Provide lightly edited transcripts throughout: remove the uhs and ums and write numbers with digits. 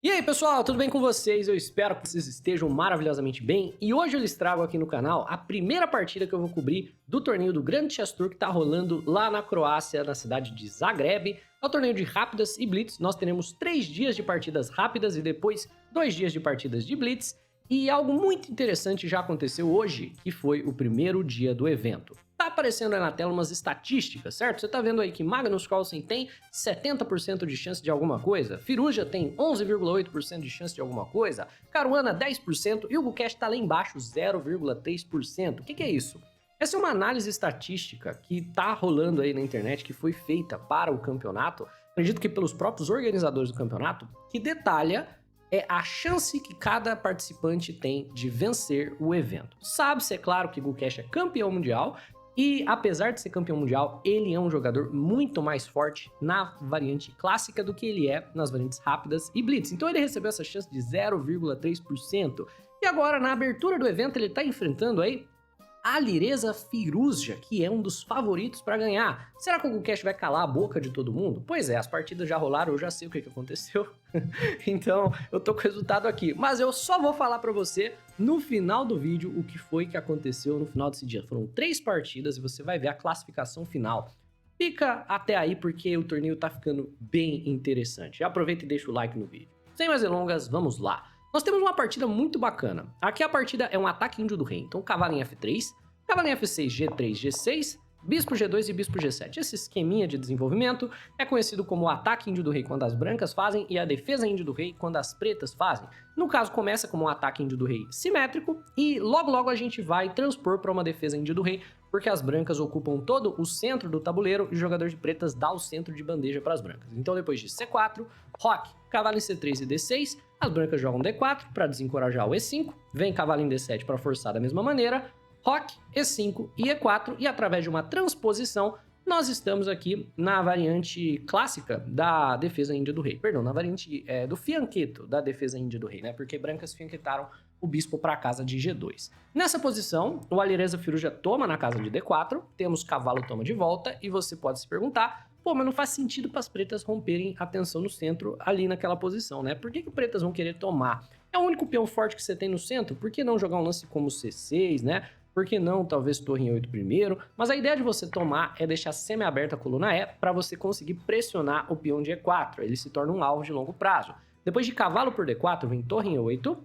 E aí pessoal, tudo bem com vocês? Eu espero que vocês estejam maravilhosamente bem e hoje eu lhes trago aqui no canal a primeira partida que eu vou cobrir do torneio do Grand Chess Tour que tá rolando lá na Croácia, na cidade de Zagreb. É o torneio de Rápidas e Blitz, nós teremos 3 dias de partidas rápidas e depois 2 dias de partidas de Blitz. E algo muito interessante já aconteceu hoje, que foi o primeiro dia do evento. Tá aparecendo aí na tela umas estatísticas, certo? Você tá vendo aí que Magnus Carlsen tem 70% de chance de alguma coisa, Firuja tem 11,8% de chance de alguma coisa, Caruana 10% e o Gukesh tá lá embaixo 0,3%. O que é isso? Essa é uma análise estatística que tá rolando aí na internet, que foi feita para o campeonato, acredito que pelos próprios organizadores do campeonato, que detalha a chance que cada participante tem de vencer o evento. Sabe-se, é claro, que Gukesh é campeão mundial, e apesar de ser campeão mundial, ele é um jogador muito mais forte na variante clássica do que ele é nas variantes rápidas e blitz. Então ele recebeu essa chance de 0,3%. E agora, na abertura do evento, ele está enfrentando aí Alireza Firuza, que é um dos favoritos para ganhar. Será que o Gukesh vai calar a boca de todo mundo? Pois é, as partidas já rolaram, eu já sei o que aconteceu. Então, eu tô com o resultado aqui. Mas eu só vou falar para você no final do vídeo o que foi que aconteceu no final desse dia. Foram 3 partidas e você vai ver a classificação final. Fica até aí porque o torneio tá ficando bem interessante. Aproveita e deixa o like no vídeo. Sem mais delongas, vamos lá. Nós temos uma partida muito bacana. Aqui a partida é um ataque índio do rei. Então cavalo em F3, cavalo em F6, G3, G6, bispo G2 e bispo G7. Esse esqueminha de desenvolvimento é conhecido como o ataque índio do rei quando as brancas fazem e a defesa índio do rei quando as pretas fazem. No caso, começa como um ataque índio do rei simétrico e logo a gente vai transpor para uma defesa índio do rei, porque as brancas ocupam todo o centro do tabuleiro e o jogador de pretas dá o centro de bandeja para as brancas. Então depois de C4, roque, cavalo em C3 e D6, as brancas jogam D4 para desencorajar o E5, vem cavalo em D7 para forçar da mesma maneira, roque, E5 e E4, e através de uma transposição, nós estamos aqui na variante clássica da defesa índia do rei. Perdão, na variante do fianqueto da defesa índia do rei, né? Porque brancas fianquetaram o bispo para a casa de G2. Nessa posição, o Alireza Firuza toma na casa de D4, temos cavalo toma de volta, e você pode se perguntar, pô, mas não faz sentido para as pretas romperem a tensão no centro ali naquela posição, né? Por que pretas vão querer tomar? É o único peão forte que você tem no centro, por que não jogar um lance como C6, né? Por que não, talvez, torre em 8 primeiro? Mas a ideia de você tomar é deixar semi-aberta a coluna E para você conseguir pressionar o peão de E4. Ele se torna um alvo de longo prazo. Depois de cavalo por D4, vem torre em 8,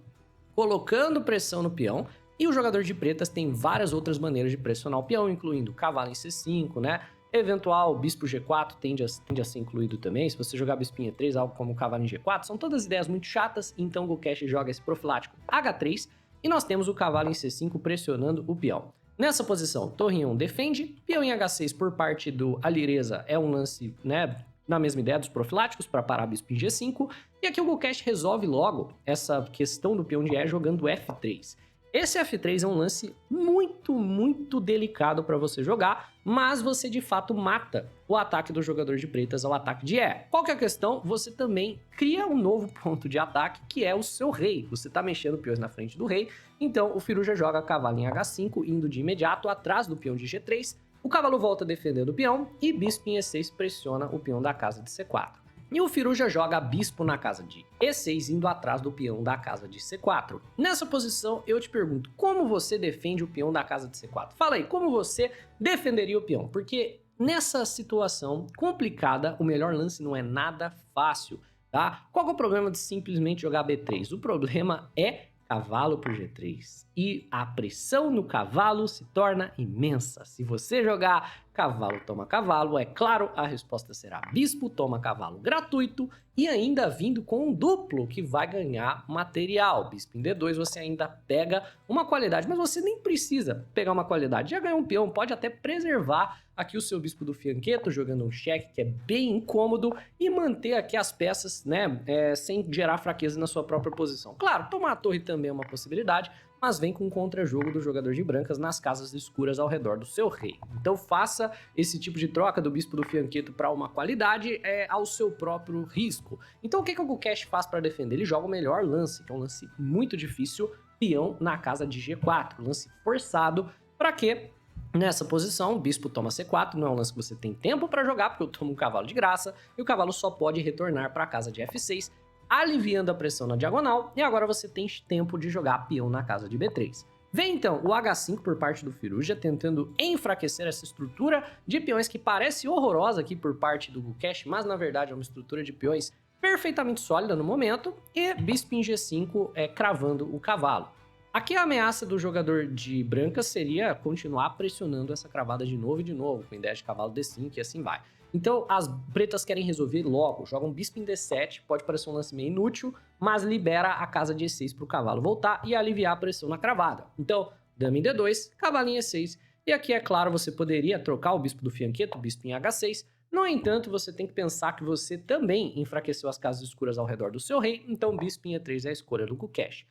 colocando pressão no peão. E o jogador de pretas tem várias outras maneiras de pressionar o peão, incluindo cavalo em C5, né? Eventual bispo G4 tende a ser incluído também. Se você jogar bispo em E3, algo como cavalo em G4, são todas ideias muito chatas, então o Gukesh joga esse profilático H3, e nós temos o cavalo em C5 pressionando o peão. Nessa posição, torre em 1 defende, peão em H6 por parte do Alireza é um lance, né, na mesma ideia dos profiláticos para parar bispo em G5, e aqui o Gukesh resolve logo essa questão do peão de E jogando F3. Esse F3 é um lance muito delicado para você jogar, mas você de fato mata o ataque do jogador de pretas ao ataque de E. Qual que é a questão? Você também cria um novo ponto de ataque, que é o seu rei. Você está mexendo peões na frente do rei, então o Firuza joga cavalo em H5, indo de imediato atrás do peão de G3, o cavalo volta defendendo o peão e bispo em E6 pressiona o peão da casa de C4. E o Firuza joga bispo na casa de E6, indo atrás do peão da casa de C4. Nessa posição, eu te pergunto, como você defende o peão da casa de C4? Fala aí, como você defenderia o peão? Porque nessa situação complicada, o melhor lance não é nada fácil, tá? Qual é o problema de simplesmente jogar B3? O problema é cavalo por G3. E a pressão no cavalo se torna imensa. Se você jogar cavalo toma cavalo, é claro, a resposta será bispo toma cavalo gratuito e ainda vindo com um duplo que vai ganhar material. Bispo em D2 você ainda pega uma qualidade, mas você nem precisa pegar uma qualidade. Já ganhou um peão, pode até preservar aqui o seu bispo do fianqueto, jogando um cheque que é bem incômodo e manter aqui as peças, né, sem gerar fraqueza na sua própria posição. Claro, tomar a torre também é uma possibilidade, mas vem com um contra-jogo do jogador de brancas nas casas escuras ao redor do seu rei. Então faça esse tipo de troca do bispo do fianqueto para uma qualidade ao seu próprio risco. Então o que o Gukesh faz para defender? Ele joga o melhor lance, que é um lance muito difícil, peão na casa de G4, lance forçado, para quê? Nessa posição, o bispo toma C4, não é um lance que você tem tempo para jogar, porque eu tomo um cavalo de graça, e o cavalo só pode retornar para a casa de F6, aliviando a pressão na diagonal, e agora você tem tempo de jogar peão na casa de B3. Vem então o H5 por parte do Firuja, tentando enfraquecer essa estrutura de peões que parece horrorosa aqui por parte do Gukesh, mas na verdade é uma estrutura de peões perfeitamente sólida no momento, e bispo em G5 cravando o cavalo. Aqui a ameaça do jogador de brancas seria continuar pressionando essa cravada de novo, com ideia de cavalo D5 e assim vai. Então as pretas querem resolver logo, jogam bispo em D7, pode parecer um lance meio inútil, mas libera a casa de E6 para o cavalo voltar e aliviar a pressão na cravada. Então, dama em D2, cavalo em E6, e aqui é claro você poderia trocar o bispo do fianqueto, bispo em H6, no entanto você tem que pensar que você também enfraqueceu as casas escuras ao redor do seu rei, então bispo em E3 é a escolha do Gukesh.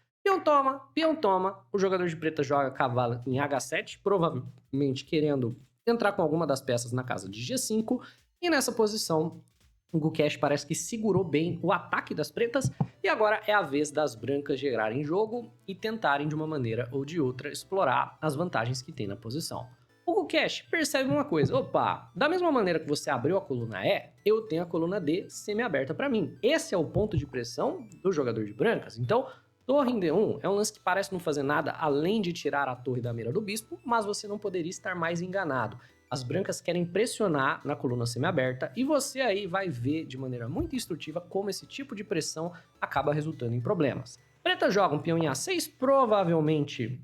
Peão toma, o jogador de preta joga cavalo em H7, provavelmente querendo entrar com alguma das peças na casa de G5, e nessa posição, o Gukesh parece que segurou bem o ataque das pretas, e agora é a vez das brancas gerarem jogo e tentarem de uma maneira ou de outra explorar as vantagens que tem na posição. O Gukesh percebe uma coisa, opa, da mesma maneira que você abriu a coluna E, eu tenho a coluna D semi-aberta para mim. Esse é o ponto de pressão do jogador de brancas, então torre em D1 é um lance que parece não fazer nada além de tirar a torre da mira do bispo, mas você não poderia estar mais enganado. As brancas querem pressionar na coluna semi-aberta e você aí vai ver de maneira muito instrutiva como esse tipo de pressão acaba resultando em problemas. Preta joga um peão em A6, provavelmente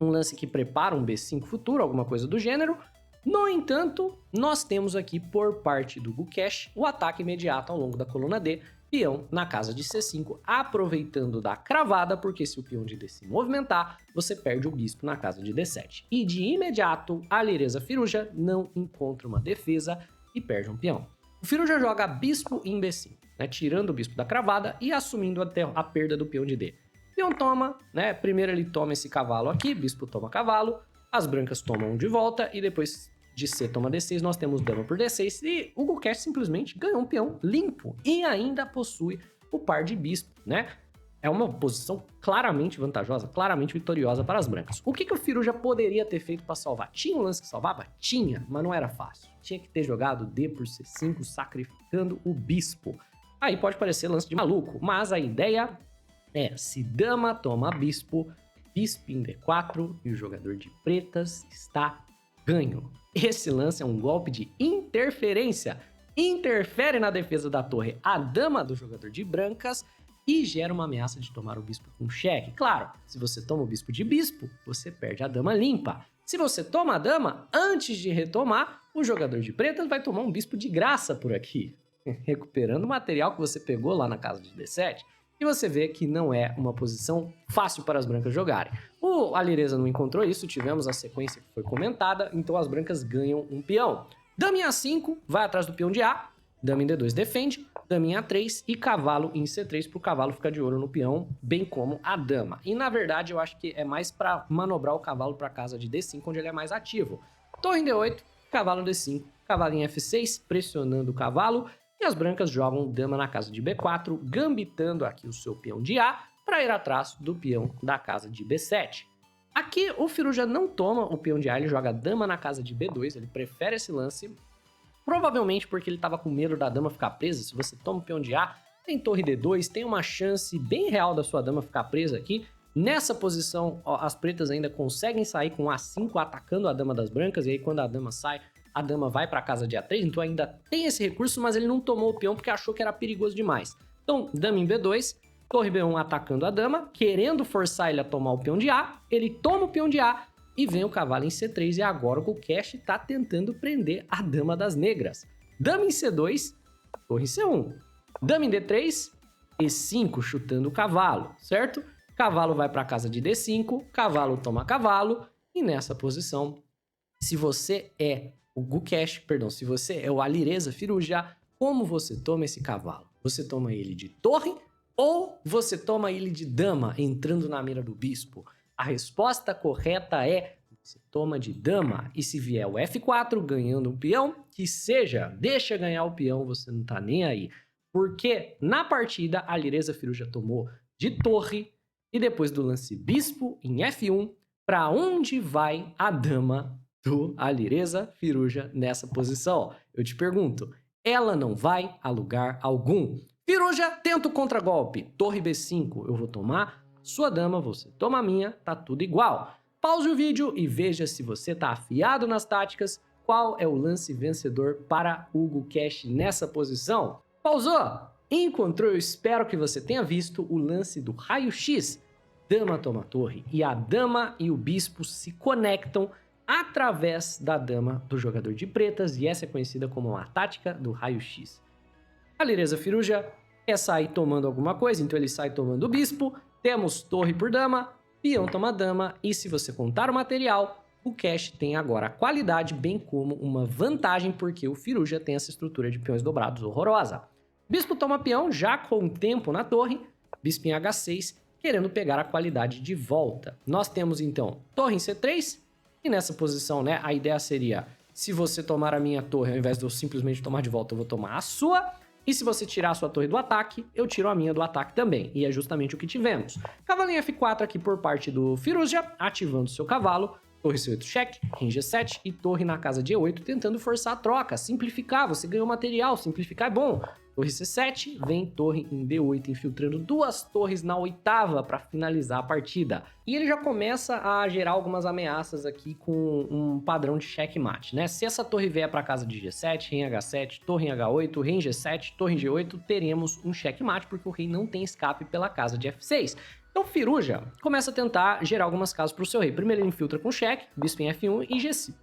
um lance que prepara um B5 futuro, alguma coisa do gênero. No entanto, nós temos aqui por parte do Gukesh o ataque imediato ao longo da coluna D, peão na casa de C5, aproveitando da cravada, porque se o peão de D se movimentar, você perde o bispo na casa de D7. E de imediato, a Alireza Firuja não encontra uma defesa e perde um peão. O Firuja joga bispo em B5, né, tirando o bispo da cravada e assumindo até a perda do peão de D. Peão toma, né, primeiro ele toma esse cavalo aqui, bispo toma cavalo, as brancas tomam de volta e depois de C toma D6, nós temos dama por D6 e o Gukesh simplesmente ganhou um peão limpo e ainda possui o par de bispo, né? É uma posição claramente vantajosa, claramente vitoriosa para as brancas. O que o Firuja poderia ter feito para salvar? Tinha um lance que salvava? Tinha, mas não era fácil. Tinha que ter jogado D por C5, sacrificando o bispo. Aí pode parecer lance de maluco, mas a ideia é, se dama toma bispo, bispo em D4 e o jogador de pretas está ganho. Esse lance é um golpe de interferência. Interfere na defesa da torre a dama do jogador de brancas e gera uma ameaça de tomar o bispo com cheque. Claro, se você toma o bispo de bispo, você perde a dama limpa. Se você toma a dama, antes de retomar, o jogador de pretas vai tomar um bispo de graça por aqui, recuperando o material que você pegou lá na casa de D7. E você vê que não é uma posição fácil para as brancas jogarem. O Alireza não encontrou isso, tivemos a sequência que foi comentada, então as brancas ganham um peão. Dama em A5, vai atrás do peão de A, dama em D2 defende, dama em A3 e cavalo em C3 para o cavalo ficar de olho no peão, bem como a dama. E na verdade eu acho que é mais para manobrar o cavalo para a casa de D5, onde ele é mais ativo. Torre em D8, cavalo em D5, cavalo em F6, pressionando o cavalo, e as brancas jogam dama na casa de B4, gambitando aqui o seu peão de A para ir atrás do peão da casa de B7. Aqui o Firuja não toma o peão de A, ele joga dama na casa de B2, ele prefere esse lance, provavelmente porque ele estava com medo da dama ficar presa. Se você toma o peão de A, tem torre D2, tem uma chance bem real da sua dama ficar presa aqui. Nessa posição, ó, as pretas ainda conseguem sair com A5 atacando a dama das brancas, e aí quando a dama sai, a dama vai para a casa de A3, então ainda tem esse recurso, mas ele não tomou o peão porque achou que era perigoso demais. Então, dama em B2, torre B1 atacando a dama, querendo forçar ele a tomar o peão de A, ele toma o peão de A e vem o cavalo em C3, e agora o Gukesh está tentando prender a dama das negras. Dama em C2, torre em C1. Dama em D3, E5 chutando o cavalo, certo? Cavalo vai para a casa de D5, cavalo toma cavalo, e nessa posição, se você é o Gukesh, perdão, se você é o Alireza Firuja, como você toma esse cavalo? Você toma ele de torre ou você toma ele de dama, entrando na mira do bispo? A resposta correta é você toma de dama, e se vier o F4 ganhando um peão, que seja, deixa ganhar o peão, você não tá nem aí. Porque na partida a Alireza Firuja tomou de torre, e depois do lance bispo em F1, para onde vai a dama do Alireza Firuja nessa posição? Eu te pergunto, ela não vai a lugar algum. Firuja tenta o contragolpe. Torre B5, eu vou tomar sua dama, você toma a minha, tá tudo igual. Pause o vídeo e veja se você tá afiado nas táticas, qual é o lance vencedor para Hugo Cash nessa posição. Pausou? Encontrou, eu espero que você tenha visto o lance do raio-x. Dama toma torre e a dama e o bispo se conectam através da dama do jogador de pretas e essa é conhecida como a tática do raio-x. A Lireza Firuja quer sair tomando alguma coisa, então ele sai tomando o bispo, temos torre por dama, peão toma dama e se você contar o material, o Cash tem agora a qualidade bem como uma vantagem porque o Firuja tem essa estrutura de peões dobrados horrorosa. Bispo toma peão já com o tempo na torre, bispo em H6, querendo pegar a qualidade de volta. Nós temos então torre em C3 e nessa posição, né, a ideia seria se você tomar a minha torre, ao invés de eu simplesmente tomar de volta, eu vou tomar a sua. E se você tirar a sua torre do ataque, eu tiro a minha do ataque também. E é justamente o que tivemos. Cavalinho F4 aqui por parte do Firuja, ativando seu cavalo. Torre C8 cheque, rei G7 e torre na casa de E8, tentando forçar a troca. Simplificar, você ganhou material, simplificar é bom. Torre C7, vem torre em D8, infiltrando duas torres na oitava para finalizar a partida. E ele já começa a gerar algumas ameaças aqui com um padrão de checkmate, né? Se essa torre vier para casa de G7, rei em H7, torre em H8, rei em G7, torre em G8, teremos um checkmate porque o rei não tem escape pela casa de F6. Então Firuja começa a tentar gerar algumas casas para o seu rei. Primeiro ele infiltra com cheque, bispo em F1 e G5,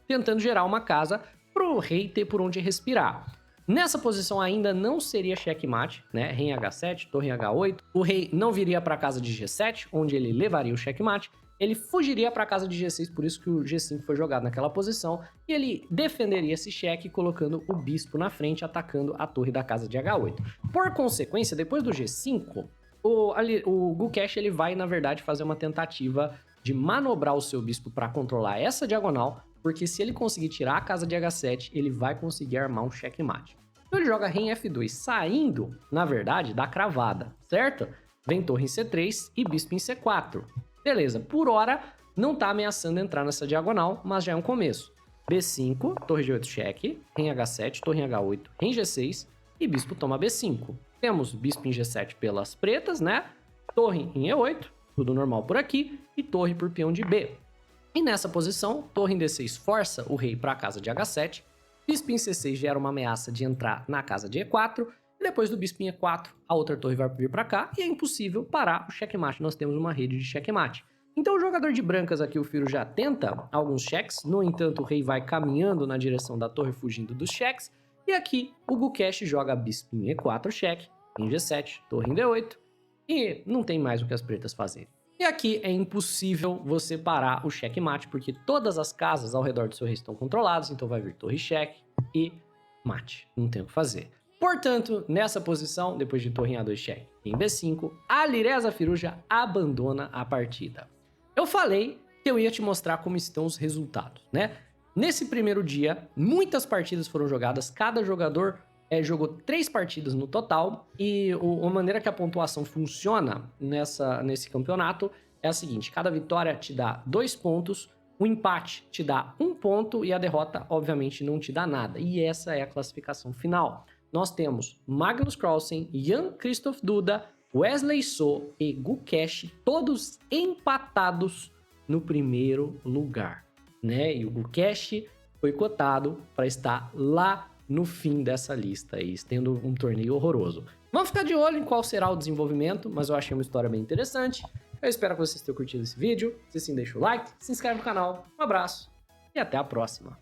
tentando gerar uma casa para o rei ter por onde respirar. Nessa posição ainda não seria checkmate, né? Rei em H7, torre em H8. O rei não viria para a casa de G7, onde ele levaria o checkmate. Ele fugiria para a casa de G6, por isso que o G5 foi jogado naquela posição. E ele defenderia esse cheque colocando o bispo na frente, atacando a torre da casa de H8. Por consequência, depois do G5, o Gukesh ele vai, na verdade, fazer uma tentativa de manobrar o seu bispo para controlar essa diagonal, porque se ele conseguir tirar a casa de H7, ele vai conseguir armar um checkmate. Então ele joga rei em F2, saindo, na verdade, da cravada, certo? Vem torre em C3 e bispo em C4. Beleza, por hora não tá ameaçando entrar nessa diagonal, mas já é um começo. B5, torre G8 cheque, rei em H7, torre em H8, rei em G6 e bispo toma B5. Temos bispo em G7 pelas pretas, né? Torre em E8, tudo normal por aqui, e torre por peão de B. E nessa posição, torre em D6 força o rei para a casa de H7, bispo em C6 gera uma ameaça de entrar na casa de E4, e depois do bispo em E4, a outra torre vai vir para cá, e é impossível parar o checkmate, nós temos uma rede de checkmate. Então o jogador de brancas aqui, o Firo, já tenta alguns cheques, no entanto o rei vai caminhando na direção da torre fugindo dos cheques, e aqui o Gukesh joga bispo em E4 cheque, em G7, torre em D8, e não tem mais o que as pretas fazerem. E aqui é impossível você parar o checkmate, porque todas as casas ao redor do seu rei estão controladas, então vai vir torre cheque e mate, não tem o que fazer. Portanto, nessa posição, depois de torre em A2 cheque em B5, a Lireza Firuja abandona a partida. Eu falei que eu ia te mostrar como estão os resultados, né? Nesse primeiro dia, muitas partidas foram jogadas, cada jogador jogou 3 partidas no total, e a maneira que a pontuação funciona nesse campeonato é a seguinte: cada vitória te dá 2 pontos, o empate te dá 1 ponto e a derrota, obviamente, não te dá nada. E essa é a classificação final. Nós temos Magnus Carlsen, Jan Christoph Duda, Wesley So e Gukesh, todos empatados no primeiro lugar, né? E o Gukesh foi cotado para estar lá no fim dessa lista aí, tendo um torneio horroroso. Vamos ficar de olho em qual será o desenvolvimento, mas eu achei uma história bem interessante. Eu espero que vocês tenham curtido esse vídeo. Se sim, deixa o like, se inscreve no canal. Um abraço e até a próxima.